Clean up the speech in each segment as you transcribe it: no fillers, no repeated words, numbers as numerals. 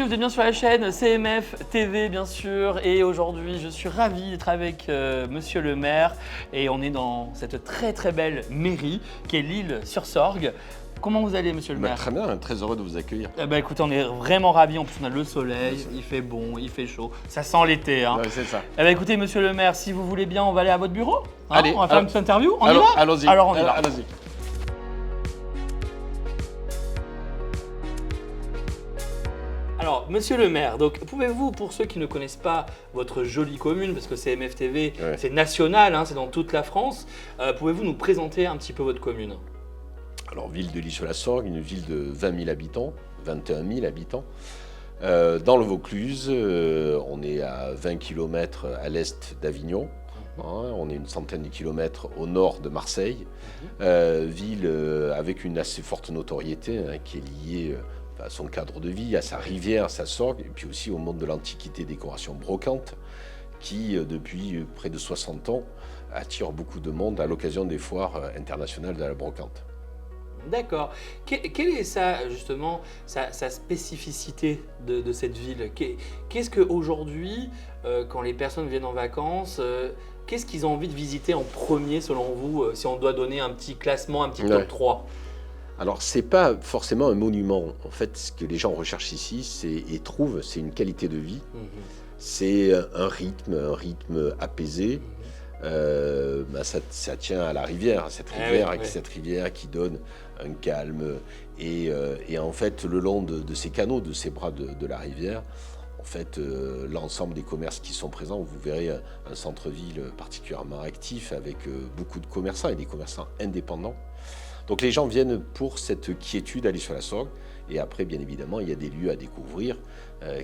vous êtes bien sur la chaîne CMF TV bien sûr et aujourd'hui je suis ravi d'être avec Monsieur le maire et on est dans cette très très belle mairie qui est l'Isle-sur-Sorgue. Comment vous allez Monsieur le maire? Très bien, très heureux de vous accueillir. Écoutez, on est vraiment ravis, en plus on a le soleil, il fait bon, il fait chaud, ça sent l'été. Hein. Ouais, c'est ça. Écoutez Monsieur le maire, si vous voulez bien on va aller à votre bureau. Hein, Allez, on va faire une petite interview, on y va? Allons-y. Alors on y va. Allons-y. Alors, monsieur le maire, donc pouvez-vous, pour ceux qui ne connaissent pas votre jolie commune, parce que CMF TV, Ouais. c'est national, hein, c'est dans toute la France, pouvez-vous nous présenter un petit peu votre commune? Alors, ville de l'Isle-sur-la-Sorgue, une ville de 20 000 habitants, 21 000 habitants. Dans le Vaucluse, on est à 20 km à l'est d'Avignon. Hein, on est une centaine de kilomètres au nord de Marseille. Ville avec une assez forte notoriété hein, qui est liée à son cadre de vie, à sa rivière, à sa Sorgue, et puis aussi au monde de l'Antiquité, décoration brocante, qui depuis près de 60 ans attire beaucoup de monde à l'occasion des foires internationales de la brocante. D'accord. Quelle est justement sa spécificité de cette ville? Qu'est-ce qu'aujourd'hui, quand les personnes viennent en vacances, qu'est-ce qu'ils ont envie de visiter en premier selon vous, si on doit donner un petit classement, un petit top 3? Alors, ce n'est pas forcément un monument. En fait, ce que les gens recherchent ici et trouvent, c'est une qualité de vie. C'est un rythme apaisé. Ça tient à la rivière, cette rivière qui donne un calme. Et en fait, le long de ces canaux, de ces bras de la rivière, en fait, l'ensemble des commerces qui sont présents, vous verrez un centre-ville particulièrement actif avec beaucoup de commerçants et des commerçants indépendants. Donc les gens viennent pour cette quiétude, aller sur la Sorgue. Et après, bien évidemment, il y a des lieux à découvrir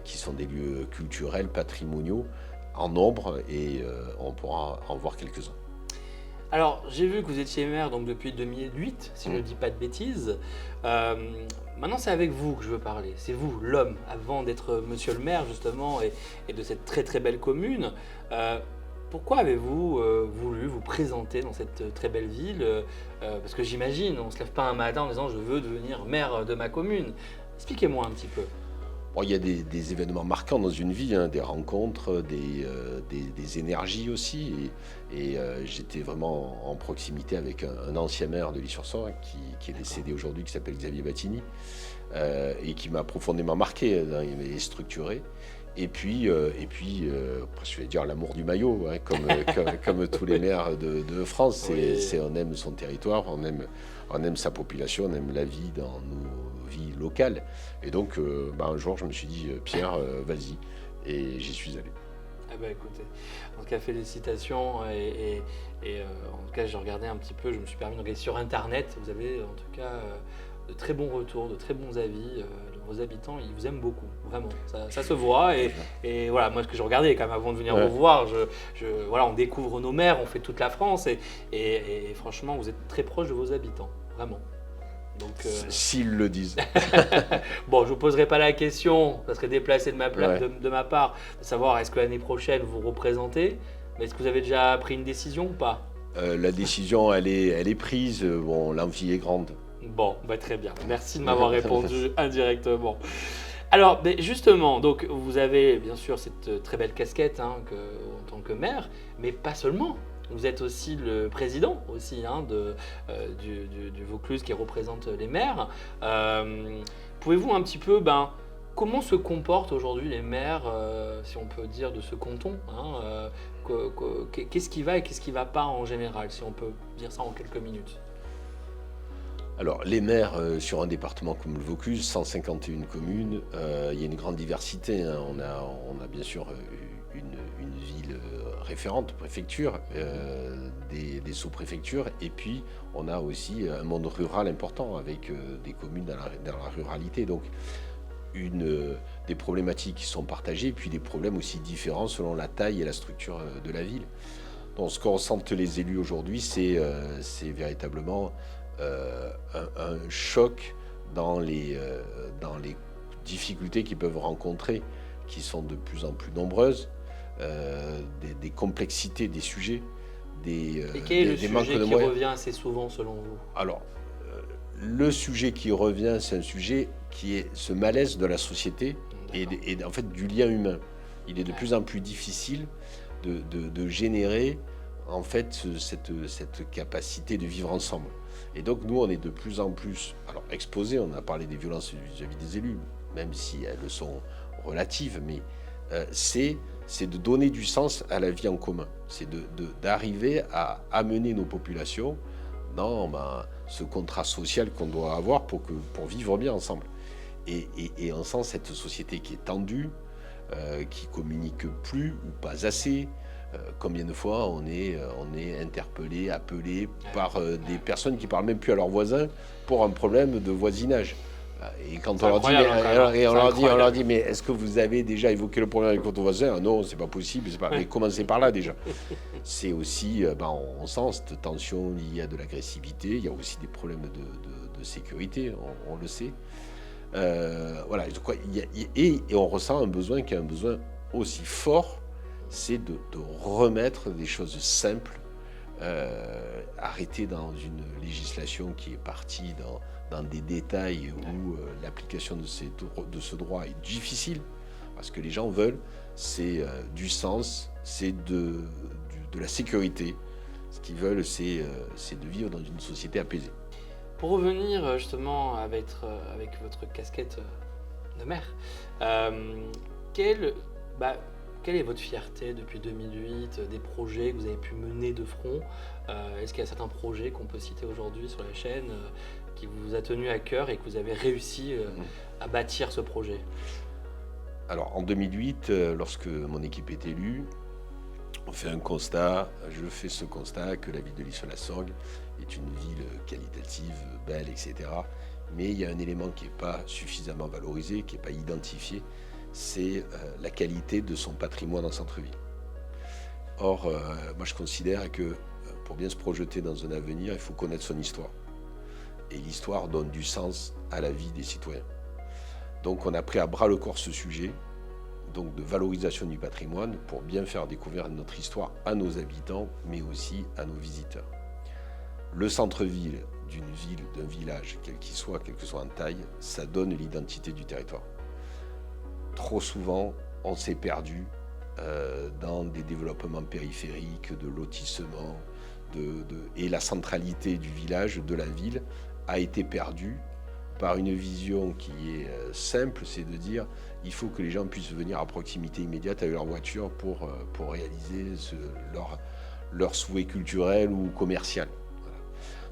qui sont des lieux culturels, patrimoniaux, en nombre, et on pourra en voir quelques-uns. Alors, j'ai vu que vous étiez maire donc, depuis 2008, si je ne dis pas de bêtises. Maintenant, c'est avec vous que je veux parler. C'est vous, l'homme, avant d'être monsieur le maire, justement, et de cette très très belle commune. Pourquoi avez-vous voulu vous présenter dans cette très belle ville? Parce que j'imagine, on ne se lève pas un matin en disant « je veux devenir maire de ma commune ». Expliquez-moi un petit peu. Bon, il y a des événements marquants dans une vie, hein, des rencontres, des énergies aussi. Et j'étais vraiment en proximité avec un ancien maire de l'Isle-sur-Sorgue qui est décédé aujourd'hui, qui s'appelle Xavier Battini, et qui m'a profondément marqué et structuré. Et puis je vais dire l'amour du maillot, hein, comme tous les maires de France. On aime son territoire, on aime sa population, on aime la vie dans nos vies locales. Et donc, un jour, je me suis dit, Pierre, vas-y. Et j'y suis allé. Écoutez, en tout cas, félicitations. Et en tout cas, j'ai regardé un petit peu, je me suis permis de regarder sur Internet. Vous avez en tout cas de très bons retours, de très bons avis. Vos habitants, ils vous aiment beaucoup, vraiment. Ça se voit. Et voilà, moi, ce que je regardais quand même avant de venir vous voir, voilà, on découvre nos maires, on fait toute la France. Et franchement, vous êtes très proche de vos habitants, vraiment. Donc, s'ils le disent. Bon, je ne vous poserai pas la question, ça serait déplacé de ma part, de savoir est-ce que l'année prochaine vous représentez, mais est-ce que vous avez déjà pris une décision ou pas? La décision, elle est prise, bon, l'envie est grande. Bon, très bien, merci de m'avoir répondu indirectement. Alors, justement, donc, vous avez bien sûr cette très belle casquette en tant que maire, mais pas seulement. Vous êtes aussi le président du Vaucluse qui représente les maires. Pouvez-vous un petit peu, comment se comportent aujourd'hui les maires, si on peut dire, de ce canton qu'est-ce qui va et qu'est-ce qui ne va pas en général, si on peut dire ça en quelques minutes? Alors, les maires sur un département comme le Vaucluse, 151 communes, il y a une grande diversité. Hein. On a bien sûr une ville référente, préfecture, des sous-préfectures, et puis on a aussi un monde rural important avec des communes dans la ruralité. Donc, des problématiques qui sont partagées, puis des problèmes aussi différents selon la taille et la structure de la ville. Donc, ce que ressentent les élus aujourd'hui, c'est véritablement un choc dans les difficultés qu'ils peuvent rencontrer, qui sont de plus en plus nombreuses, des complexités des sujets, et quel est le manques sujet de qui moyens. revient assez souvent selon vous? Alors, le sujet qui revient, c'est un sujet qui est ce malaise de la société et en fait du lien humain. Il est de plus en plus difficile de générer en fait cette capacité de vivre ensemble. Et donc nous, on est de plus en plus exposés. On a parlé des violences vis-à-vis des élus, même si elles sont relatives, mais c'est de donner du sens à la vie en commun. C'est d'arriver à amener nos populations dans ce contrat social qu'on doit avoir pour vivre bien ensemble. Et on sent cette société qui est tendue, qui communique plus ou pas assez. Combien de fois on est interpellé, appelé par des personnes qui parlent même plus à leurs voisins pour un problème de voisinage. Et quand on leur dit, mais est-ce que vous avez déjà évoqué le problème avec votre voisin? Non, c'est pas possible. Mais commencez par là déjà. C'est aussi, on sent cette tension liée à de l'agressivité. Il y a aussi des problèmes de sécurité, on le sait. Voilà, et on ressent un besoin qui est un besoin aussi fort, c'est de remettre des choses simples, arrêter dans une législation qui est partie dans des détails où l'application de ce droit est difficile, parce que les gens veulent, c'est du sens, c'est de la sécurité. Ce qu'ils veulent, c'est de vivre dans une société apaisée. Pour revenir justement avec votre casquette de maire, quelle est votre fierté depuis 2008, des projets que vous avez pu mener de front? Est-ce qu'il y a certains projets qu'on peut citer aujourd'hui sur la chaîne qui vous a tenu à cœur et que vous avez réussi à bâtir ce projet? Alors en 2008, lorsque mon équipe est élue, on fait un constat, je fais ce constat que la ville de l'Isle-sur-la-Sorgue est une ville qualitative, belle, etc. Mais il y a un élément qui n'est pas suffisamment valorisé, qui n'est pas identifié, c'est la qualité de son patrimoine en centre-ville. Or, moi je considère que pour bien se projeter dans un avenir, il faut connaître son histoire. Et l'histoire donne du sens à la vie des citoyens. Donc on a pris à bras le corps ce sujet, donc de valorisation du patrimoine, pour bien faire découvrir notre histoire à nos habitants, mais aussi à nos visiteurs. Le centre-ville d'une ville, d'un village, quel qu'il soit, quelle que soit en taille, ça donne l'identité du territoire. Trop souvent, on s'est perdu dans des développements périphériques, de lotissements, et la centralité du village, de la ville, a été perdue par une vision qui est simple, c'est de dire il faut que les gens puissent venir à proximité immédiate avec leur voiture pour réaliser leur souhait culturel ou commercial. Voilà.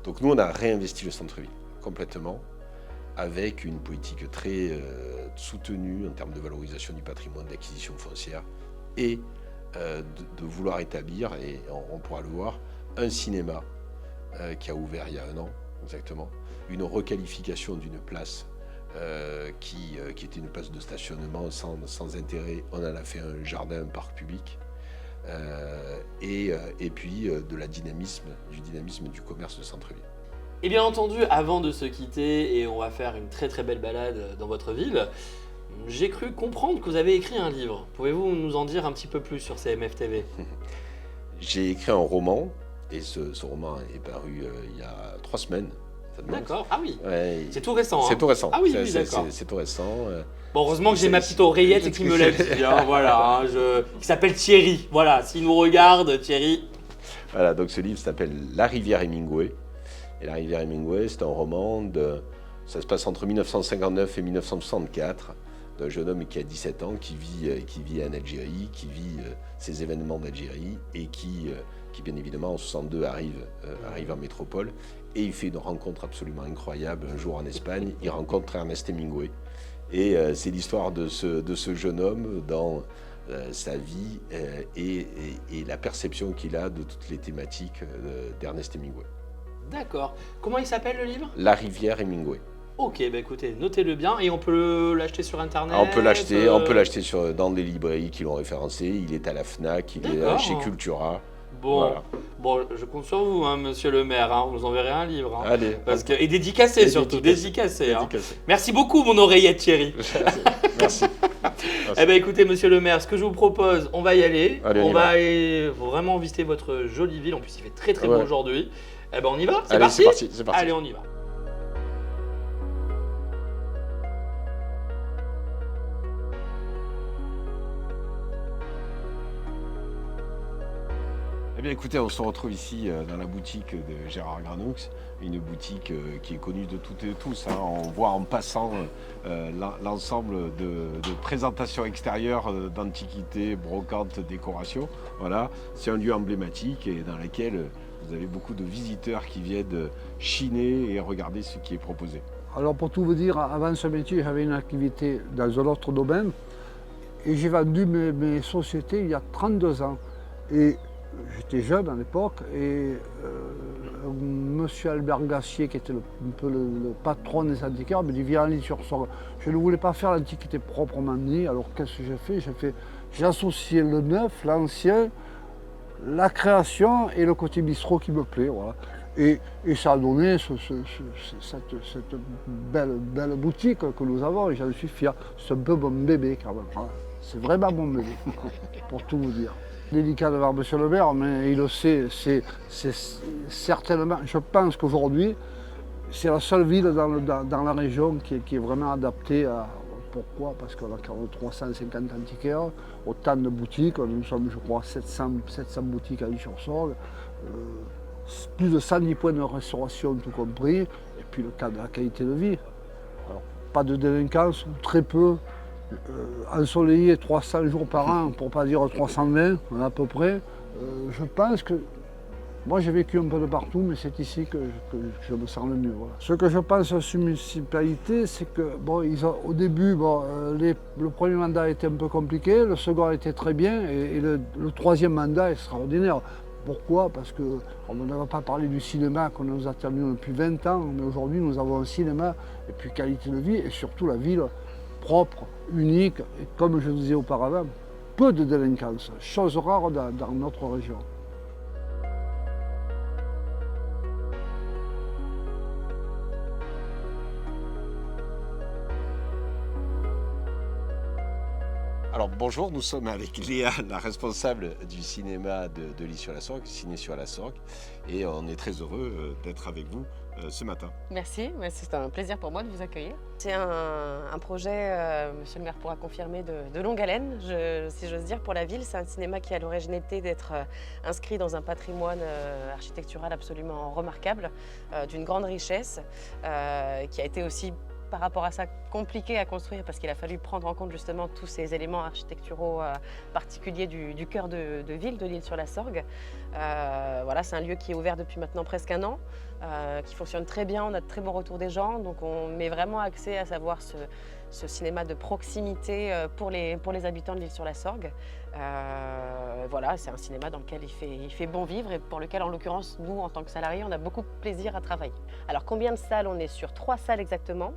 Donc nous, on a réinvesti le centre-ville complètement, avec une politique très soutenue en termes de valorisation du patrimoine, d'acquisition foncière, et de vouloir établir, et on pourra le voir, un cinéma qui a ouvert il y a 1 an exactement, une requalification d'une place qui était une place de stationnement sans intérêt. On en a fait un jardin, un parc public, et puis du dynamisme du commerce de centre-ville. Et bien entendu, avant de se quitter, et on va faire une très très belle balade dans votre ville, j'ai cru comprendre que vous avez écrit un livre. Pouvez-vous nous en dire un petit peu plus sur CMF TV? J'ai écrit un roman, et ce roman est paru il y a 3 semaines. D'accord, ah oui, ouais, c'est tout récent. C'est tout récent. Ah oui, d'accord. C'est tout récent. Bon, heureusement que j'ai ma petite oreillette et qui me l'a dit. Voilà, qui s'appelle Thierry. Voilà, s'il nous regarde, Thierry. Voilà, donc ce livre s'appelle La rivière Hemingway. Et La rivière Hemingway, c'est un roman ça se passe entre 1959 et 1964, d'un jeune homme qui a 17 ans, qui vit en Algérie, qui vit ces événements d'Algérie, et qui bien évidemment en 62 arrive en métropole. Et il fait une rencontre absolument incroyable. Un jour en Espagne, il rencontre Ernest Hemingway. Et c'est l'histoire de ce jeune homme dans sa vie et la perception qu'il a de toutes les thématiques d'Ernest Hemingway. D'accord. Comment il s'appelle le livre? La rivière Hemingway. Ok, bah écoutez, notez-le bien. Et on peut l'acheter sur Internet? On peut l'acheter dans des librairies qui l'ont référencé. Il est à la FNAC, il est chez Cultura. Bon, voilà. Bon, je compte sur vous, hein, monsieur le maire. Hein, vous nous enverrez un livre. Hein, allez. Et dédicacé surtout. Dédicacé. Hein. Merci beaucoup, mon oreillette Thierry. Merci. Eh bien, écoutez, monsieur le maire, ce que je vous propose, on va y aller. Allez, on va aller vraiment visiter votre jolie ville. En plus, il fait très très beau aujourd'hui. Eh ben, on y va? C'est parti. Allez, on y va. bien écoutez, on se retrouve ici dans la boutique de Gérard Granoux, une boutique qui est connue de toutes et tous. On voit en passant l'ensemble de présentations extérieures d'antiquités, brocantes, décorations. Voilà, c'est un lieu emblématique et dans lequel vous avez beaucoup de visiteurs qui viennent chiner et regarder ce qui est proposé. Alors pour tout vous dire, avant ce métier, j'avais une activité dans un autre domaine et j'ai vendu mes sociétés il y a 32 ans. Et j'étais jeune à l'époque et monsieur Albert Gassier, qui était un peu le patron des antiquaires, me dit viens à L'Isle-sur-Sorgue. Je ne voulais pas faire l'antiquité proprement dit, alors qu'est-ce que j'ai fait? J'ai associé le neuf, l'ancien, la création et le côté bistrot qui me plaît. Voilà. Et ça a donné cette belle boutique que nous avons et j'en suis fier. C'est un peu mon bébé quand même. Voilà. C'est vraiment mon bébé, pour tout vous dire. Délicat de voir M. le maire, mais il le sait, c'est certainement, je pense qu'aujourd'hui, c'est la seule ville dans la région qui est vraiment adaptée à... Pourquoi? Parce qu'on a 350 antiquaires, autant de boutiques, nous sommes je crois 700 boutiques à L'Isle-sur-Sorgue, plus de 110 points de restauration tout compris, et puis la qualité de vie. Alors, pas de délinquance, ou très peu, ensoleillé 300 jours par an, pour ne pas dire 320 à peu près. Je pense que moi j'ai vécu un peu de partout, mais c'est ici que je me sens le mieux. Voilà. Ce que je pense aux municipalités, c'est que bon, au début, le premier mandat était un peu compliqué, le second était très bien, et le troisième mandat est extraordinaire. Pourquoi? Parce qu'on ne va pas parler du cinéma qu'on nous a terminé depuis 20 ans, mais aujourd'hui nous avons un cinéma, et puis qualité de vie, et surtout la ville propre, unique, et comme je le disais auparavant, peu de délinquance, chose rare dans notre région. Alors bonjour, nous sommes avec Léa, la responsable du cinéma de L'Isle-sur-la-Sorgue, Ciné sur la Sorgue, et on est très heureux d'être avec vous ce matin. Merci, c'est un plaisir pour moi de vous accueillir. C'est un projet, monsieur le maire pourra confirmer, de longue haleine, si j'ose dire, pour la ville. C'est un cinéma qui a l'originalité d'être inscrit dans un patrimoine architectural absolument remarquable, d'une grande richesse, qui a été aussi, par rapport à ça, compliqué à construire parce qu'il a fallu prendre en compte justement tous ces éléments architecturaux particuliers du cœur de ville de L'Isle-sur-la-Sorgue. Voilà, c'est un lieu qui est ouvert depuis maintenant presque un an, qui fonctionne très bien, on a de très bons retours des gens, donc on met vraiment accès à savoir ce cinéma de proximité pour les habitants de L'Isle-sur-la-Sorgue. Voilà, c'est un cinéma dans lequel il fait bon vivre et pour lequel, en l'occurrence, nous, en tant que salariés, on a beaucoup de plaisir à travailler. Alors, combien de salles? On est sur 3 salles exactement.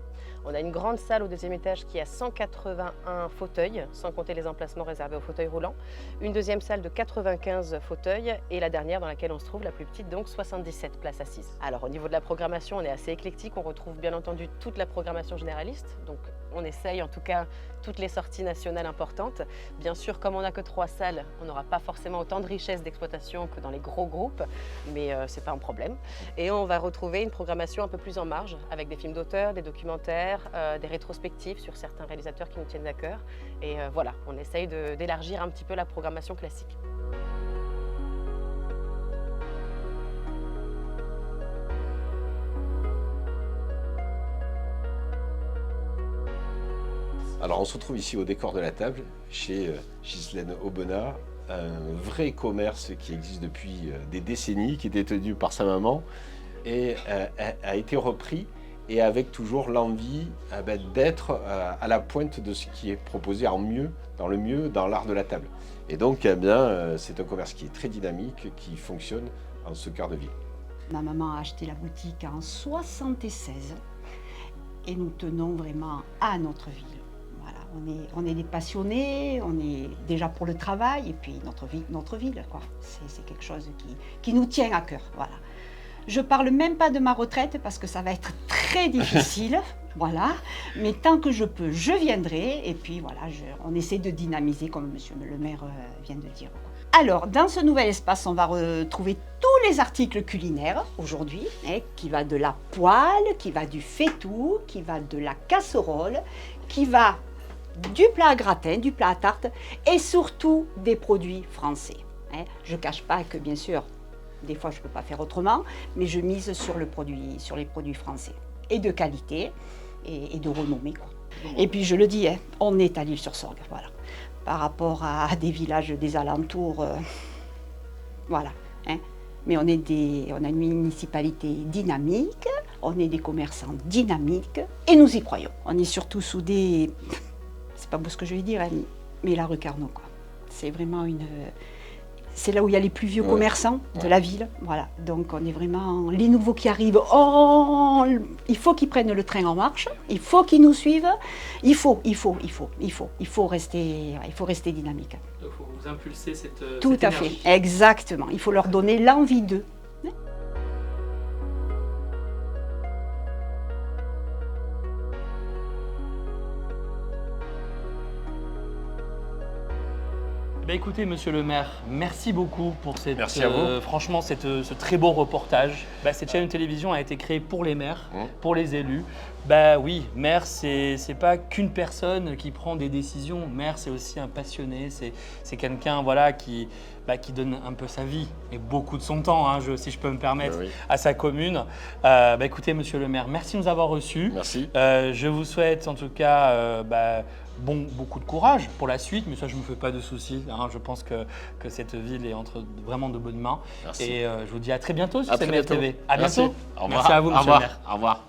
On a une grande salle au 2e étage qui a 181 fauteuils, sans compter les emplacements réservés aux fauteuils roulants. Une deuxième salle de 95 fauteuils et la dernière dans laquelle on se trouve, la plus petite, donc 77 places assises. Alors, au niveau de la programmation, on est assez éclectique. On retrouve bien entendu toute la programmation généraliste. Donc, on essaye en tout cas toutes les sorties nationales importantes. Bien sûr, comme on n'a que 3 salles, on n'aura pas forcément autant de richesse d'exploitation que dans les gros groupes, mais c'est pas un problème. Et on va retrouver une programmation un peu plus en marge, avec des films d'auteur, des documentaires, des rétrospectives sur certains réalisateurs qui nous tiennent à cœur. Et voilà, on essaye d'élargir un petit peu la programmation classique. Alors on se retrouve ici au décor de la table, chez Ghislaine Aubenas, un vrai commerce qui existe depuis des décennies, qui était tenu par sa maman, et a été repris, et avec toujours l'envie d'être à la pointe de ce qui est proposé dans l'art de la table. Et donc c'est un commerce qui est très dynamique, qui fonctionne en ce cœur de ville. Ma maman a acheté la boutique en 1976 et nous tenons vraiment à notre ville. On est des passionnés, on est déjà pour le travail et puis notre ville, quoi. C'est quelque chose qui nous tient à cœur. Voilà. Je parle même pas de ma retraite parce que ça va être très difficile, voilà. Mais tant que je peux, je viendrai et puis voilà, on essaie de dynamiser comme monsieur le maire vient de dire. Alors, dans ce nouvel espace, on va retrouver tous les articles culinaires aujourd'hui, qui va de la poêle, qui va du faitout, qui va de la casserole, qui va du plat à gratin, du plat à tarte et surtout des produits français. hein. Je ne cache pas que, bien sûr, des fois, je ne peux pas faire autrement, mais je mise sur les produits français. Et de qualité, et de renommée, quoi. Et puis, je le dis, hein, on est à l'Île-sur-Sorgue, voilà. Par rapport à des villages des alentours, voilà. Hein. Mais on a une municipalité dynamique, on est des commerçants dynamiques, et nous y croyons. On est surtout soudés, c'est pas beau ce que je vais dire, hein, mais la rue Carnot, quoi. C'est vraiment c'est là où il y a les plus vieux commerçants de la ville, voilà. Donc on est vraiment, les nouveaux qui arrivent, il faut qu'ils prennent le train en marche, il faut qu'ils nous suivent, il faut rester dynamique. Il faut vous impulser cette Tout à énergie. fait, exactement. Il faut leur donner l'envie d'eux. Bah écoutez, monsieur le maire, merci beaucoup pour Merci à vous. franchement ce très beau reportage. Bah, cette chaîne de télévision a été créée pour les maires, pour les élus. Bah oui, maire, c'est pas qu'une personne qui prend des décisions. Maire, c'est aussi un passionné, c'est quelqu'un voilà, qui donne un peu sa vie et beaucoup de son temps, hein, si je peux me permettre, à sa commune. Bah écoutez, monsieur le maire, merci de nous avoir reçus. Merci. Je vous souhaite en tout cas beaucoup de courage pour la suite, mais ça, je ne me fais pas de soucis. Hein. Je pense que cette ville est entre vraiment de bonnes mains. Merci. Et je vous dis à très bientôt sur À très CML TV. bientôt. À Merci. bientôt. Au revoir. Merci à vous, monsieur le maire. Au revoir.